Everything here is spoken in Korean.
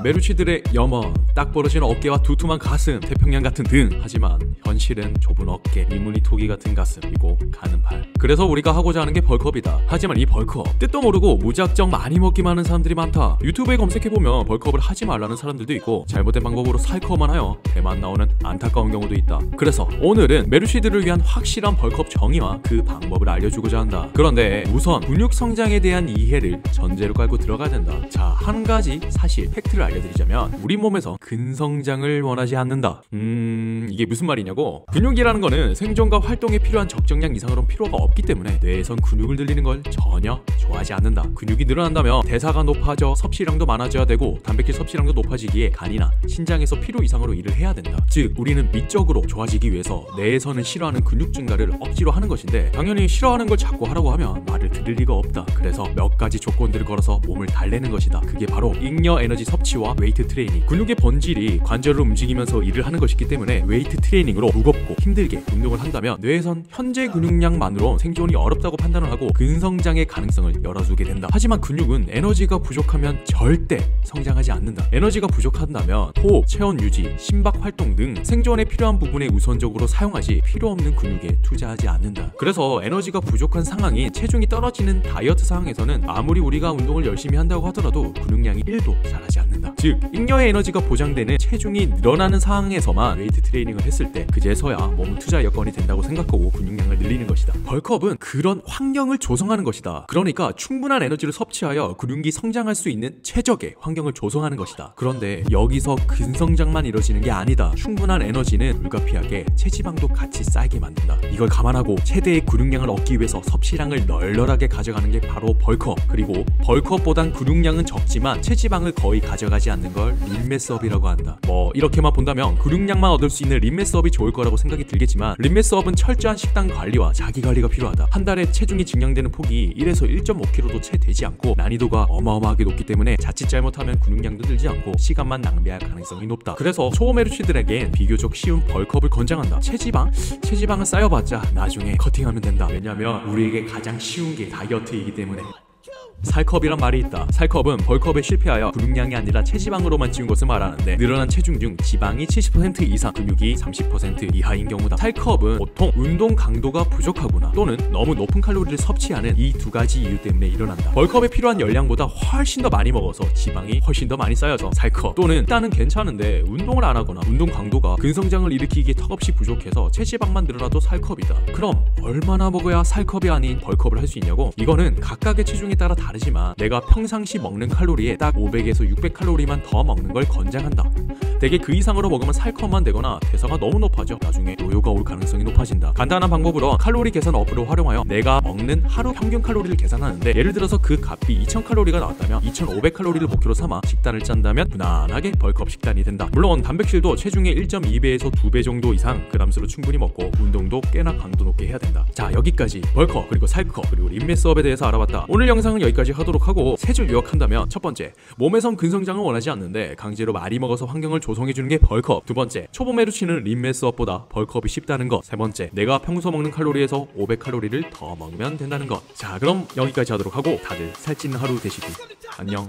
메루치들의 염원, 딱 벌어진 어깨와 두툼한 가슴, 태평양 같은 등. 하지만 현실은 좁은 어깨, 미무늬 토기 같은 가슴, 그리고 가는 팔. 그래서 우리가 하고자 하는 게 벌크업이다. 하지만 이 벌크업, 뜻도 모르고 무작정 많이 먹기만 하는 사람들이 많다. 유튜브에 검색해보면 벌크업을 하지 말라는 사람들도 있고 잘못된 방법으로 살크업만 하여 배만 나오는 안타까운 경우도 있다. 그래서 오늘은 메루치들을 위한 확실한 벌크업 정의와 그 방법을 알려주고자 한다. 그런데 우선 근육 성장에 대한 이해를 전제로 깔고 들어가야 된다. 자, 한 가지 사실, 팩트를 알려드리자면 우리 몸에서 근성장을 원하지 않는다. 이게 무슨 말이냐고? 근육이라는 거는 생존과 활동에 필요한 적정량 이상으로는 필요가 없기 때문에 뇌에선 근육을 늘리는 걸 전혀 좋아하지 않는다. 근육이 늘어난다면 대사가 높아져 섭취량도 많아져야 되고 단백질 섭취량도 높아지기에 간이나 신장에서 필요 이상으로 일을 해야 된다. 즉 우리는 미적으로 좋아지기 위해서 뇌에서는 싫어하는 근육 증가를 억지로 하는 것인데 당연히 싫어하는 걸 자꾸 하라고 하면 말을 들을 리가 없다. 그래서 몇 가지 조건들을 걸어서 몸을 달래는 것이다. 그게 바로 잉여 에너지 섭취와 웨이트 트레이닝. 근육의 본질이 관절을 움직이면서 일을 하는 것이기 때문에 웨이트 트레이닝으로 무겁고 힘들게 운동을 한다면 뇌에선 현재 근육량만으로 생존이 어렵다고 판단을 하고 근성장의 가능성을 열어두게 된다. 하지만 근육은 에너지가 부족하면 절대 성장하지 않는다. 에너지가 부족한다면 호흡, 체온 유지, 심박 활동 등 생존에 필요한 부분에 우선적으로 사용하지 필요 없는 근육에 투자하지 않는다. 그래서 에너지가 부족한 상황인 체중이 떨어지는 다이어트 상황에서는 아무리 우리가 운동을 열심히 한다고 하더라도 근육량이 1도 자라지 않는다. 즉 잉여의 에너지가 보장되는 체중이 늘어나는 상황에서만 웨이트 트레이닝을 했을 때 그제서야 몸은 투자 여건이 된다고 생각하고 근육량을 늘리는 것이다. 벌크업은 그런 환경을 조성하는 것이다. 그러니까 충분한 에너지를 섭취하여 근육이 성장할 수 있는 최적의 환경을 조성하는 것이다. 그런데 여기서 근성장만 이루어지는 게 아니다. 충분한 에너지는 불가피하게 체지방도 같이 쌓이게 만든다. 이걸 감안하고 최대의 근육량을 얻기 위해서 섭취량을 널널하게 가져가는 게 바로 벌크업. 그리고 벌크업보단 근육량은 적지만 체지방을 거의 가져가지 않는 걸 린매스업이라고 한다. 뭐 이렇게만 본다면 근육량만 얻을 수 있는 린매스업이 좋을 거라고 생각이 들겠지만 린매스업은 철저한 식단 관리와 자기 관리가 필요하다. 한 달에 체중이 증량되는 폭이 1에서 1.5kg도 채 되지 않고 난이도가 어마어마하게 높기 때문에 자칫 잘못하면 근육량도 늘지 않고 시간만 낭비할 가능성이 높다. 그래서 초보 메루치들에겐 비교적 쉬운 벌크업을 권장한다. 체지방을 쌓여봤자 나중에 커팅하면 된다. 왜냐면 우리에게 가장 쉬운 게 다이어트이기 때문에. 살컵이란 말이 있다. 살컵은 벌크업에 실패하여 근육량이 아니라 체지방으로만 찌운 것을 말하는데 늘어난 체중 중 지방이 70% 이상, 근육이 30% 이하인 경우다. 살컵은 보통 운동 강도가 부족하거나 또는 너무 높은 칼로리를 섭취하는 이 두 가지 이유 때문에 일어난다. 벌크업에 필요한 열량보다 훨씬 더 많이 먹어서 지방이 훨씬 더 많이 쌓여서 살컵, 또는 일단은 괜찮은데 운동을 안 하거나 운동 강도가 근성장을 일으키기에 턱없이 부족해서 체지방만 늘어나도 살컵이다. 그럼 얼마나 먹어야 살컵이 아닌 벌크업을 할 수 있냐고? 이거는 각각의 체중에 따라 다르지만 내가 평상시 먹는 칼로리에 딱 500에서 600칼로리만 더 먹는 걸 권장한다. 대개 그 이상으로 먹으면 살컵만 되거나 대사가 너무 높아져 나중에 노요가 올 가능성이 높아진다. 간단한 방법으로 칼로리 계산 어플을 활용하여 내가 먹는 하루 평균 칼로리를 계산하는데 예를 들어서 그 값이 2000칼로리가 나왔다면 2500칼로리를 목표로 삼아 식단을 짠다면 무난하게 벌크업 식단이 된다. 물론 단백질도 체중의 1.2배에서 2배 정도 이상 그람수로 충분히 먹고 운동도 꽤나 강도 높게 해야 된다. 자, 여기까지 벌크업 그리고 살크업 그리고 린매스업에 대해서 알아봤다. 오늘 영상은 여기까지 하도록 하고 세 줄 요약한다면 첫 번째, 몸에선 근성장을 원하지 않는데 강제로 많이 먹어서 환경을 조성해주는 게 벌크업. 두 번째, 초보 메루치는 린매스업보다 벌크업이 쉽다는 것. 세 번째, 내가 평소 먹는 칼로리에서 500칼로리를 더 먹으면 된다는 것. 자, 그럼 여기까지 하도록 하고 다들 살찌는 하루 되시길. 안녕.